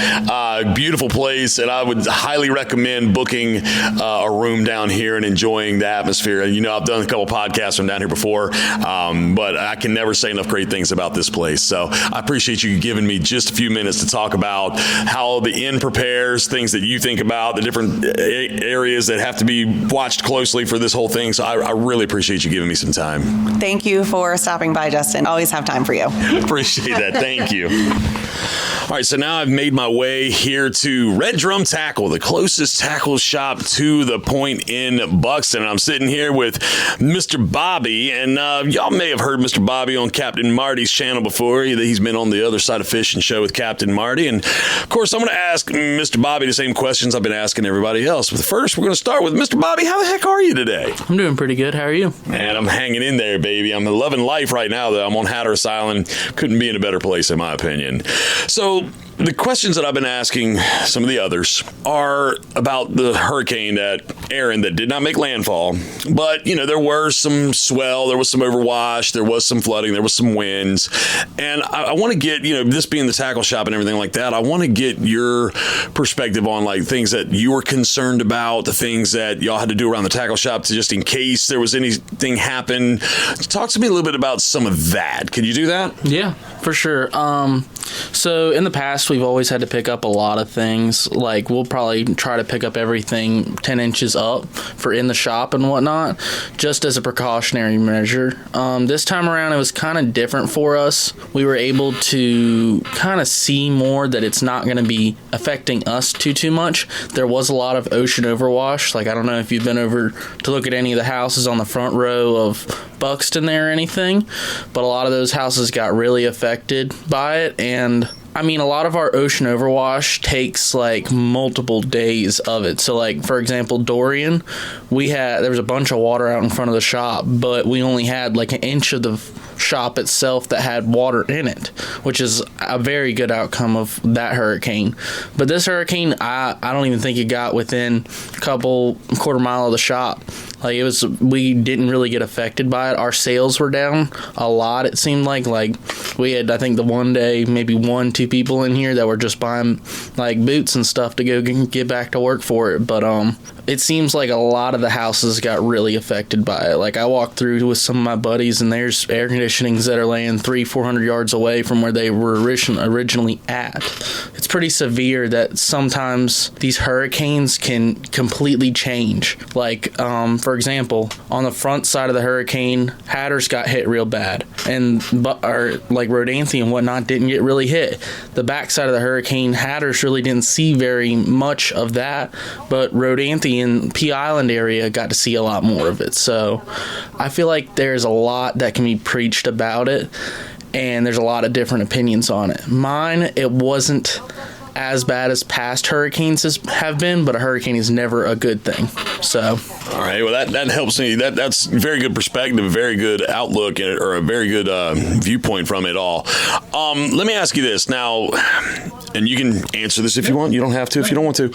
Beautiful place, and I would highly recommend booking a room down here and enjoying the atmosphere. I've done a couple podcasts from down here before, but I can never say enough great things about this place. So I appreciate you giving me just a few minutes to talk about how the inn prepares, things that you think about, the different areas that have to be watched closely for this whole thing. So I really appreciate you giving me some time. Thank you for stopping by, Justin. Always have time for you. Appreciate that. Thank you. All right, so now I've made my way here to Red Drum Tackle, the closest tackle shop to the point in Buxton. I'm sitting here with Mr. Bobby, and y'all may have heard Mr. Bobby on Captain Marty's channel before. He's been on the Other Side of Fishing show with Captain Marty, and of course, I'm going to ask Mr. Bobby the same questions I've been asking everybody else. But first, we're going to start with Mr. Bobby. How the heck are you today? I'm doing pretty good. How are you? Man, I'm hanging in there, baby. I'm loving life right now, though. I'm on Hatteras Island. Couldn't be in a better place, in my opinion. So the questions that I've been asking some of the others are about the Hurricane Erin that did not make landfall. But, there were some swell, there was some overwash, there was some flooding, there was some winds. And I want to get, this being the tackle shop and everything like that, I want to get your perspective on like things that you were concerned about, the things that y'all had to do around the tackle shop to just in case there was anything happen. Talk to me a little bit about some of that. Can you do that? Yeah, for sure. So in the past, we've always had to pick up a lot of things. Like, we'll probably try to pick up everything 10 inches up for in the shop and whatnot, just as a precautionary measure. This time around, it was kind of different for us. We were able to kind of see more that it's not going to be affecting us too much. There was a lot of ocean overwash. Like, I don't know if you've been over to look at any of the houses on the front row of Buxton there or anything, but a lot of those houses got really affected by it. And I mean, a lot of our ocean overwash takes like multiple days of it. So like, for example, Dorian, there was a bunch of water out in front of the shop, but we only had like an inch of the shop itself that had water in it, which is a very good outcome of that hurricane. But this hurricane, I don't even think it got within a quarter mile of the shop. Like, we didn't really get affected by it. Our sales were down a lot, it seemed like. Like, we had, I think, the one day, maybe 1-2 people in here that were just buying, like, boots and stuff to go get back to work for it. But it seems like a lot of the houses got really affected by it. Like, I walked through with some of my buddies, and there's air conditionings that are laying 300-400 yards away from where they were originally at. It's pretty severe that sometimes these hurricanes can completely change. Like, for example, on the front side of the hurricane, Hatteras got hit real bad, and like Rodanthe and whatnot didn't get really hit. The back side of the hurricane, Hatteras really didn't see very much of that, but Rodanthe and P Island area got to see a lot more of it. So I feel like there's a lot that can be preached about it, and there's a lot of different opinions on it. Mine, it wasn't as bad as past hurricanes have been, but a hurricane is never a good thing. So, all right, well, that helps me. That's very good perspective, a very good outlook, or a very good viewpoint from it all. Let me ask you this now, and you can answer this if you want. You don't have to if you don't want to.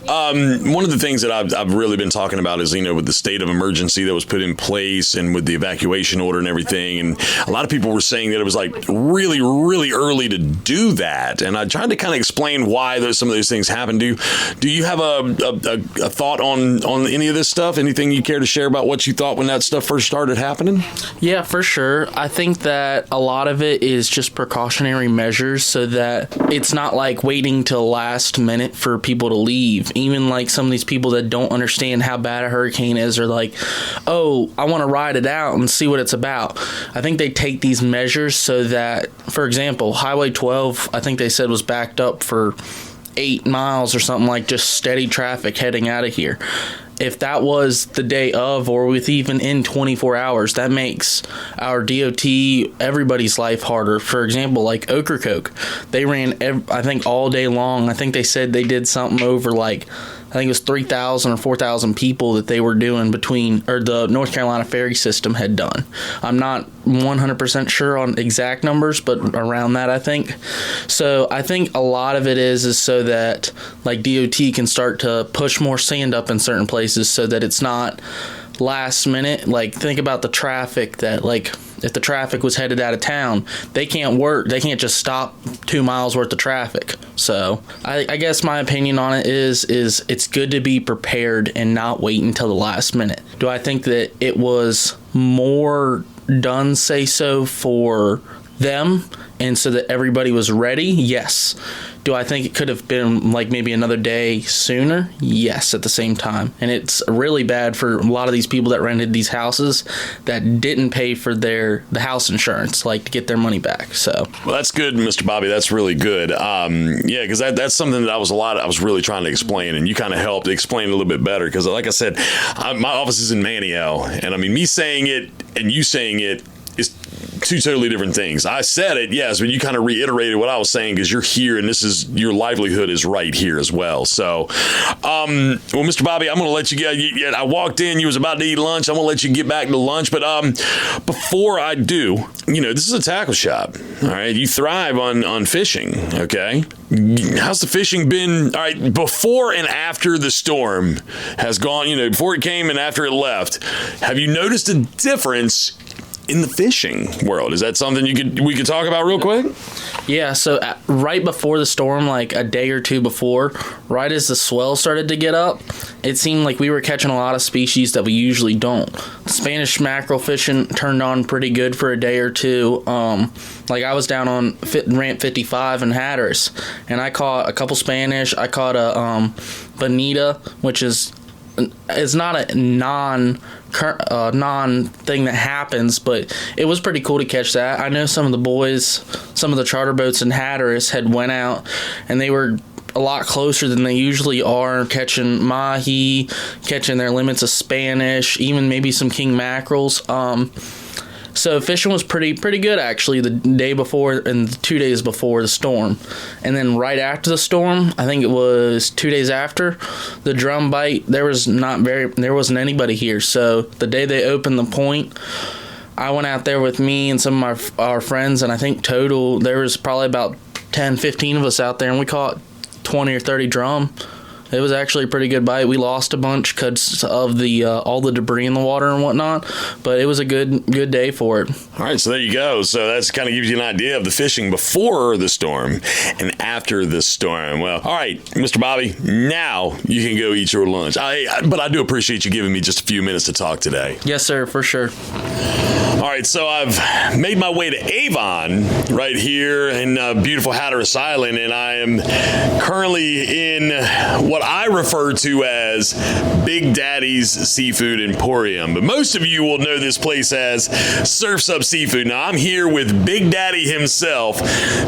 One of the things that I've really been talking about is, with the state of emergency that was put in place and with the evacuation order and everything, and a lot of people were saying that it was like really, really early to do that, and I tried to kind of explain why some of those things happened. Do you have a thought on any of this stuff? Anything you care to share about what you thought when that stuff first started happening? Yeah, for sure. I think that a lot of it is just precautionary measures so that it's not like waiting till last minute for people to leave. Even like some of these people that don't understand how bad a hurricane is are like, oh, I want to ride it out and see what it's about. I think they take these measures so that, for example, Highway 12, I think they said was backed up for 8 miles or something, like just steady traffic heading out of here. If that was the day of, or within 24 hours, that makes our DOT, everybody's life harder. For example, like Ocracoke, they ran, I think, all day long. I think they said they did something over like, I think it was 3,000 or 4,000 people that they were doing the North Carolina ferry system had done. I'm not 100% sure on exact numbers, but around that, I think. So I think a lot of it is so that like DOT can start to push more sand up in certain places so that it's not last minute. Like, think about the traffic that, like, if the traffic was headed out of town, they can't just stop 2 miles worth of traffic. So I guess my opinion on it is it's good to be prepared and not wait until the last minute. Do I think that it was more done, say so, for them and so that everybody was ready? Yes. Do I think it could have been like maybe another day sooner? Yes, at the same time. And it's really bad for a lot of these people that rented these houses that didn't pay for the house insurance, like to get their money back. So, well, that's good, Mr. Bobby. That's really good. Yeah, because that's something that I was really trying to explain, and you kind of helped explain it a little bit better. Because, like I said, my office is in Maniel, and I mean, me saying it and you saying it is two totally different things. I said it, yes, but you kind of reiterated what I was saying because you're here and your livelihood is right here as well. So, well, Mr. Bobby, I'm going to let you get, I walked in, you was about to eat lunch. I'm going to let you get back to lunch. But before I do, this is a tackle shop. All right. You thrive on fishing. Okay. How's the fishing been? All right. Before and after the storm has gone, before it came and after it left, have you noticed a difference in the fishing world? Is that something we could talk about real quick? Yeah, so right before the storm, like a day or two before, right as the swell started to get up, it seemed like we were catching a lot of species that we usually don't. Spanish mackerel fishing turned on pretty good for a day or two. Like I was down on ramp 55 in Hatteras, and I caught a couple Spanish. I caught a bonita, which is not a non thing that happens, but it was pretty cool to catch that. I know some of the boys, some of the charter boats in Hatteras had went out, and they were a lot closer than they usually are, catching mahi, catching their limits of Spanish, even maybe some king mackerels. So fishing was pretty good actually the day before and the 2 days before the storm. And then right after the storm, I think it was 2 days after, the drum bite, there wasn't anybody here. So the day they opened the point, I went out there with me and some of our friends, and I think total there was probably about 10, 15 of us out there, and we caught 20 or 30 drum. It was actually a pretty good bite. We lost a bunch because of the all the debris in the water and whatnot, but it was a good day for it. All right, so there you go. So that's kind of gives you an idea of the fishing before the storm and after the storm. Well, all right, Mr. Bobby, now you can go eat your lunch. But I do appreciate you giving me just a few minutes to talk today. Yes, sir, for sure. All right, so I've made my way to Avon right here in beautiful Hatteras Island, and I am currently in what I refer to as Big Daddy's Seafood Emporium. But most of you will know this place as Surf's Up Seafood. Now, I'm here with Big Daddy himself,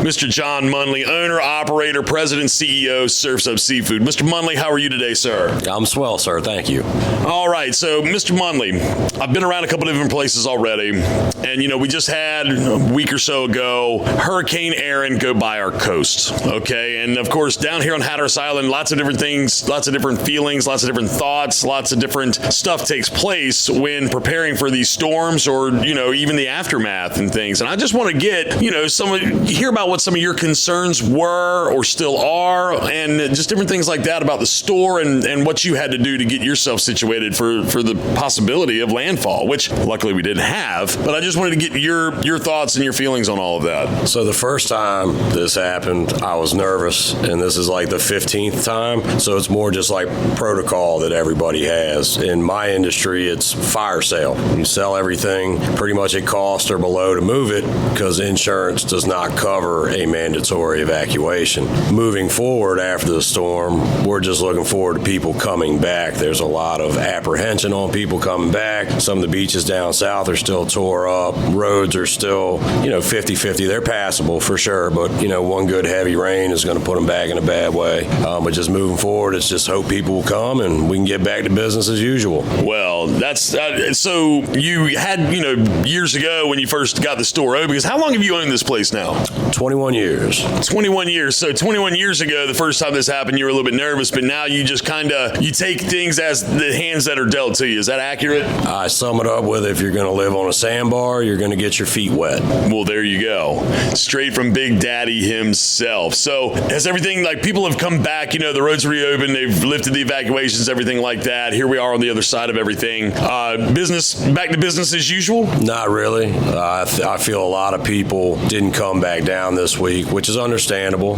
Mr. John Munley, owner, operator, president, CEO, Surf's Up Seafood. Mr. Munley, how are you today, sir? I'm swell, sir. Thank you. All right, so Mr. Munley, I've been around a couple of different places already, and, we just had a week or so ago Hurricane Erin go by our coast, okay? And, of course, down here on Hatteras Island, lots of different things, lots of different feelings, lots of different thoughts, lots of different stuff takes place when preparing for these storms or, even the aftermath and things. And I just want to get, hear about what some of your concerns were or still are, and just different things like that about the store and what you had to do to get yourself situated for the possibility of landfall, which luckily we didn't have. But I just wanted to get your thoughts and your feelings on all of that. So the first time this happened, I was nervous, and this is like the 15th time. So it's more just like protocol that everybody has. In my industry, it's fire sale. You sell everything pretty much at cost or below to move it because insurance does not cover a mandatory evacuation. Moving forward after the storm, we're just looking forward to people coming back. There's a lot of apprehension on people coming back. Some of the beaches down south are still tore up. Roads are still, 50-50. They're passable for sure, but, one good heavy rain is going to put them back in a bad way. But just moving forward, it's just hope people will come and we can get back to business as usual. Well, that's so you had, years ago when you first got the store open, because how long have you owned this place now? 21 years. 21 years. So 21 years ago, the first time this happened, you were a little bit nervous, but now you just you take things as the hands that are dealt to you. Is that accurate? I sum it up with, if you're going to live on a sandbar, you're going to get your feet wet. Well, there you go. Straight from Big Daddy himself. So has everything, people have come back, the roads reopened, they've lifted the evacuations, everything like that. Here we are on the other side of everything. Back to business as usual? Not really. I feel a lot of people didn't come back down this week, which is understandable.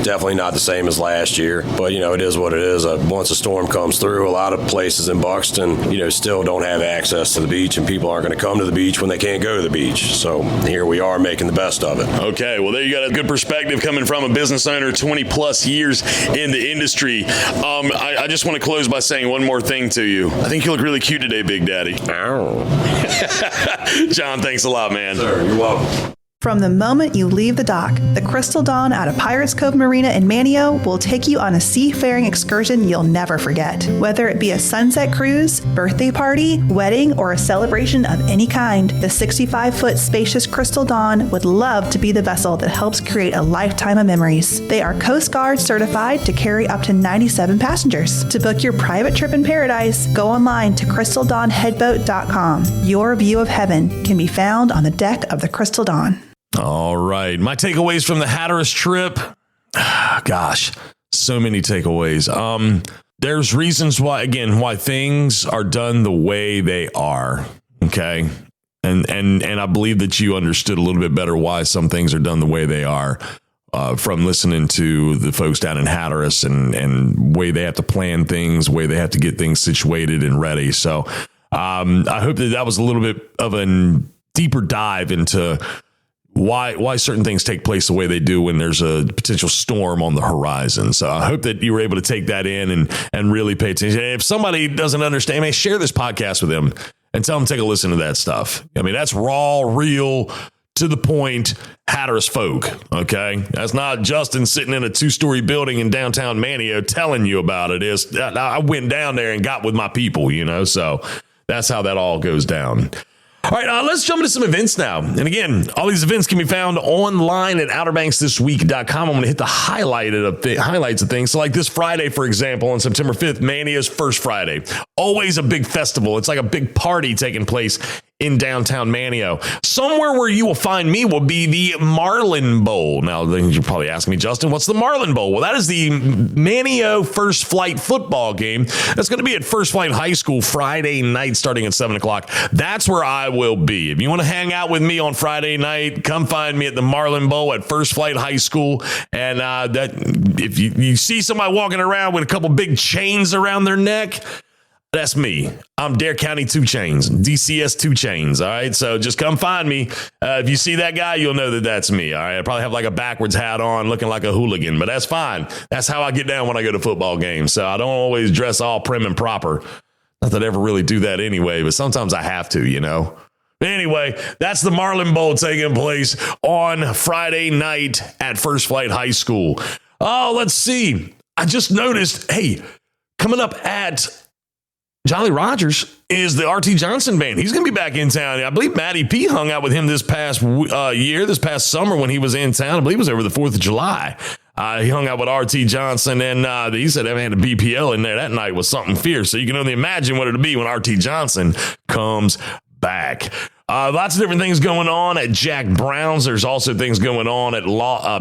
Definitely not the same as last year, but it is what it is. Once a storm comes through, a lot of places in Buxton, still don't have access to the beach, and people aren't going to come to the beach when they can't go to the beach. So here we are making the best of it. Okay, well, there you got a good perspective coming from a business owner, 20 plus years in the industry. I just want to close by saying one more thing to you. I think you look really cute today, Big Daddy. Ow. John, thanks a lot, man. Sir, you're welcome. From the moment you leave the dock, the Crystal Dawn out of Pirates Cove Marina in Manio will take you on a seafaring excursion you'll never forget. Whether it be a sunset cruise, birthday party, wedding, or a celebration of any kind, the 65-foot spacious Crystal Dawn would love to be the vessel that helps create a lifetime of memories. They are Coast Guard certified to carry up to 97 passengers. To book your private trip in paradise, go online to crystaldawnheadboat.com. Your view of heaven can be found on the deck of the Crystal Dawn. All right. My takeaways from the Hatteras trip. Gosh, so many takeaways. There's reasons why things are done the way they are. Okay. And I believe that you understood a little bit better why some things are done the way they are from listening to the folks down in Hatteras and way they have to plan things, way they have to get things situated and ready. So I hope that was a little bit of a deeper dive into why certain things take place the way they do when there's a potential storm on the horizon. So I hope that you were able to take that in and really pay attention. If somebody doesn't understand, man, share this podcast with them and tell them to take a listen to that stuff. I mean, that's raw, real, to the point Hatteras folk. Okay. That's not Justin sitting in a 2-story building in downtown Manio telling you about it. I went down there and got with my people, so that's how that all goes down. All right, let's jump into some events now. And again, all these events can be found online at outerbanksthisweek.com. I'm going to hit the highlights of things. So like this Friday, for example, on September 5th, Mania's First Friday. Always a big festival. It's like a big party taking place in downtown Manio. Somewhere where you will find me will be the Marlin Bowl. Now, then you're probably asking me, Justin, what's the Marlin Bowl? Well, that is the Manio First Flight football game. That's going to be at First Flight High School Friday night starting at 7 o'clock. That's where I will be. If you want to hang out with me on Friday night, come find me at the Marlin Bowl at First Flight High School. And that if you see somebody walking around with a couple big chains around their neck, that's me. I'm Dare County 2 Chains, DCS 2 Chains. All right. So just come find me. If you see that guy, you'll know that that's me. All right. I probably have like a backwards hat on looking like a hooligan, but that's fine. That's how I get down when I go to football games. So I don't always dress all prim and proper. Not that I ever really do that anyway, but sometimes I have to, Anyway, that's the Marlin Bowl taking place on Friday night at First Flight High School. Oh, let's see. I just noticed, hey, coming up at Jolly Rogers is the R.T. Johnson Band. He's going to be back in town. I believe Matty P hung out with him this past summer when he was in town. I believe it was over the 4th of July. He hung out with R.T. Johnson, and he said they had a BPL in there that night was something fierce. So you can only imagine what it'll be when R.T. Johnson comes back. Lots of different things going on at Jack Brown's. There's also things going on at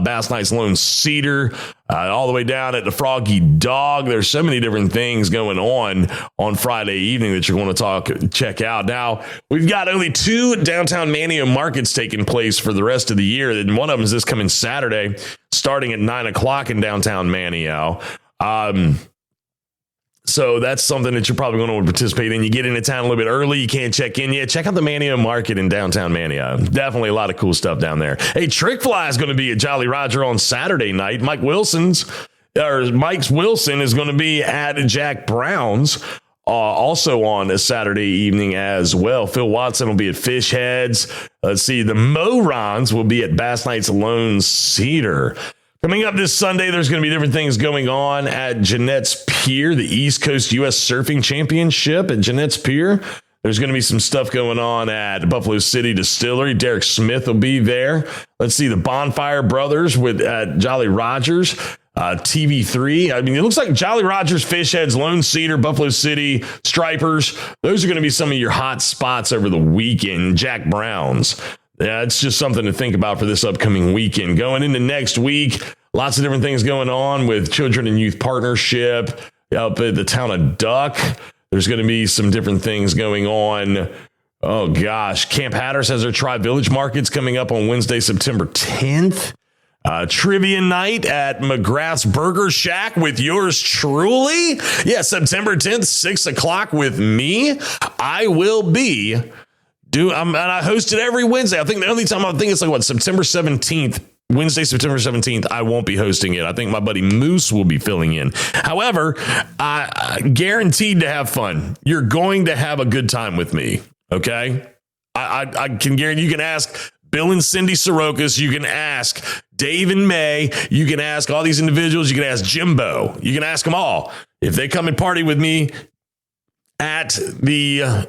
Bass Knight's Lone Cedar, all the way down at the Froggy Dog. There's so many different things going on Friday evening that you're going to check out. Now, we've got only 2 downtown Manio markets taking place for the rest of the year. And one of them is this coming Saturday, starting at 9 o'clock in downtown Manio. So that's something that you're probably going to want to participate in. You get into town a little bit early. You can't check in yet. Check out the Manio Market in downtown Manio. Definitely a lot of cool stuff down there. Hey, Trick Fly is going to be at Jolly Roger on Saturday night. Mike Wilson is going to be at Jack Brown's also on a Saturday evening as well. Phil Watson will be at Fish Heads. Let's see. The Morons will be at Bass Knight's Lone Cedar. Coming up this Sunday, there's going to be different things going on at Jeanette's Pier, the East Coast U.S. Surfing Championship at Jeanette's Pier. There's going to be some stuff going on at Buffalo City Distillery. Derek Smith will be there. Let's see, the Bonfire Brothers at Jolly Rogers, TV3. I mean, it looks like Jolly Rogers, Fish Heads, Lone Cedar, Buffalo City, Stripers. Those are going to be some of your hot spots over the weekend. Jack Brown's. Yeah, it's just something to think about for this upcoming weekend. Going into next week, lots of different things going on with Children and Youth Partnership up at the town of Duck. There's going to be some different things going on. Oh, gosh. Camp Hatteras has their Tri-Village Markets coming up on Wednesday, September 10th. Trivia night at McGrath's Burger Shack with yours truly. Yeah, September 10th, 6 o'clock with me. I will be... and I host it every Wednesday. I think the only time it's like September 17th, Wednesday, September 17th, I won't be hosting it. I think my buddy Moose will be filling in. However, I guaranteed to have fun. You're going to have a good time with me. Okay. I can guarantee. You can ask Bill and Cindy Sorokas. You can ask Dave and May. You can ask all these individuals. You can ask Jimbo. You can ask them all. If they come and party with me at the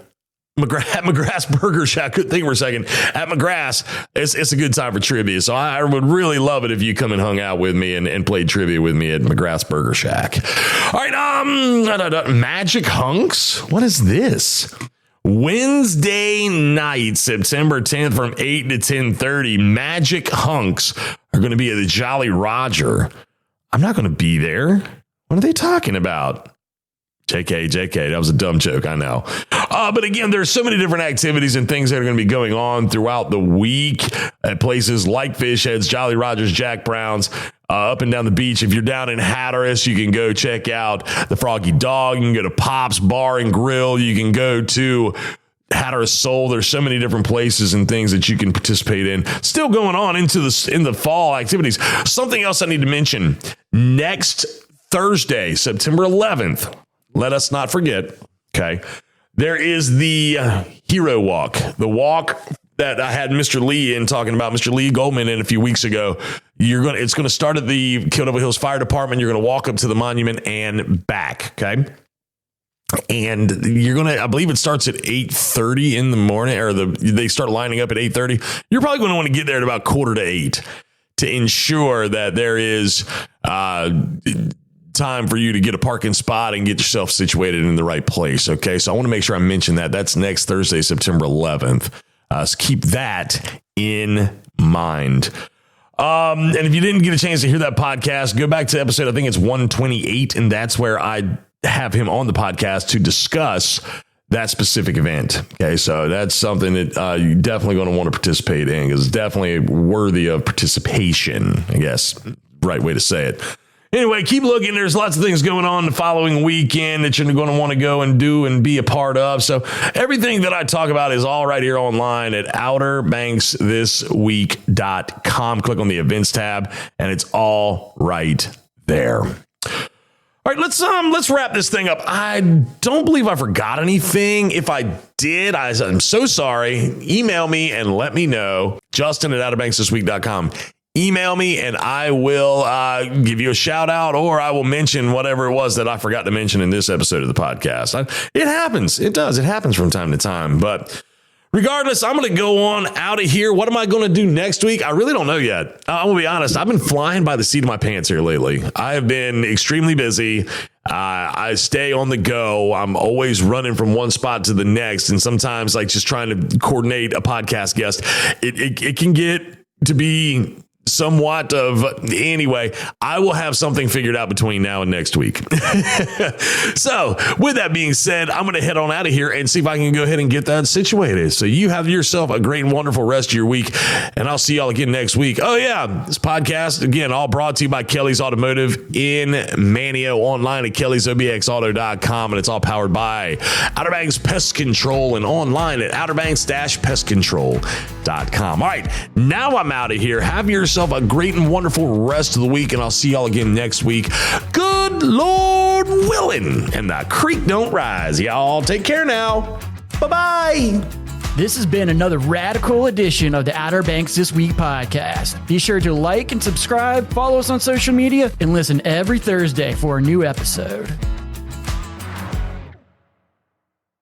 McGrath's Burger Shack. Couldn't think for a second. At McGrath's, it's a good time for trivia. So I would really love it if you come and hung out with me and played trivia with me at McGrath's Burger Shack. All right, Magic Hunks. What is this? Wednesday night, September 10th from 8 to 10:30. Magic Hunks are going to be at the Jolly Roger. I'm not going to be there. What are they talking about? JK, that was a dumb joke, I know. But again, there's so many different activities and things that are going to be going on throughout the week at places like Fish Heads, Jolly Rogers, Jack Brown's, up and down the beach. If you're down in Hatteras, you can go check out the Froggy Dog. You can go to Pop's Bar and Grill. You can go to Hatteras Soul. There's so many different places and things that you can participate in. Still going on in the fall activities. Something else I need to mention. Next Thursday, September 11th, let us not forget, okay, there is the Hero Walk. The walk that I had Mr. Lee in talking about, Mr. Lee Goldman in a few weeks ago. It's going to start at the Kildare Hills Fire Department. You're going to walk up to the monument and back, okay? And you're going to, I believe it starts at 8:30 in the morning, or they start lining up at 8:30. You're probably going to want to get there at about 7:45 to ensure that there is time for you to get a parking spot and get yourself situated in the right place. Okay. So I want to make sure I mention that. That's next Thursday, September 11th. So keep that in mind. And if you didn't get a chance to hear that podcast, go back to episode, I think it's 128. And that's where I have him on the podcast to discuss that specific event. Okay. So that's something that you're definitely going to want to participate in, because it's definitely worthy of participation, I guess. Right way to say it. Anyway, keep looking. There's lots of things going on the following weekend that you're going to want to go and do and be a part of. So everything that I talk about is all right here online at OuterBanksThisWeek.com. Click on the events tab and it's all right there. All right, let's wrap this thing up. I don't believe I forgot anything. If I did, I'm so sorry. Email me and let me know. Justin at OuterBanksThisWeek.com. Email me and I will give you a shout out, or I will mention whatever it was that I forgot to mention in this episode of the podcast. It happens. It does. It happens from time to time. But regardless, I'm going to go on out of here. What am I going to do next week? I really don't know yet. I'm going to be honest. I've been flying by the seat of my pants here lately. I have been extremely busy. I stay on the go. I'm always running from one spot to the next. And sometimes like just trying to coordinate a podcast guest, it can get to be somewhat of, anyway, I will have something figured out between now and next week. So with that being said, I'm going to head on out of here and see if I can go ahead and get that situated. So you have yourself a great and wonderful rest of your week, and I'll see y'all again next week. Oh yeah, this podcast, again, all brought to you by Kelly's Automotive in Manio, online at kellysobxauto.com, and it's all powered by Outer Banks Pest Control and online at outerbanks-pestcontrol.com. All right, now I'm out of here. Have yourself a great and wonderful rest of the week, and I'll see y'all again next week. Good Lord willing, and the creek don't rise. Y'all take care now. Bye-bye. This has been another radical edition of the Outer Banks This Week podcast. Be sure to like and subscribe, follow us on social media, and listen every Thursday for a new episode.